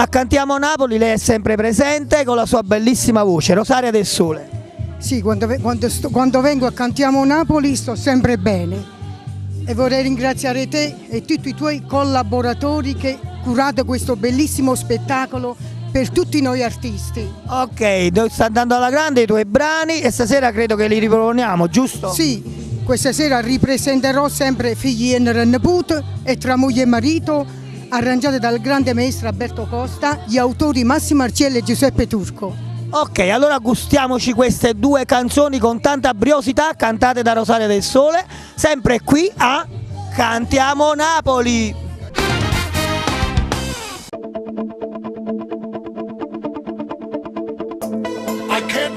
Accantiamo Napoli, lei è sempre presente con la sua bellissima voce, Rosaria del Sole. Sì, quando vengo a Cantiamo Napoli sto sempre bene e vorrei ringraziare te e tutti i tuoi collaboratori che curate questo bellissimo spettacolo per tutti noi artisti. Ok, noi sta andando alla grande i tuoi brani e stasera credo che li riproponiamo, giusto? Sì, questa sera ripresenterò sempre Figli e Nipote e Tra moglie e marito, arrangiate dal grande maestro Alberto Costa, gli autori Massimo Arcielli e Giuseppe Turco. Ok, allora gustiamoci queste due canzoni con tanta briosità cantate da Rosaria del Sole, sempre qui a Cantiamo Napoli! I can't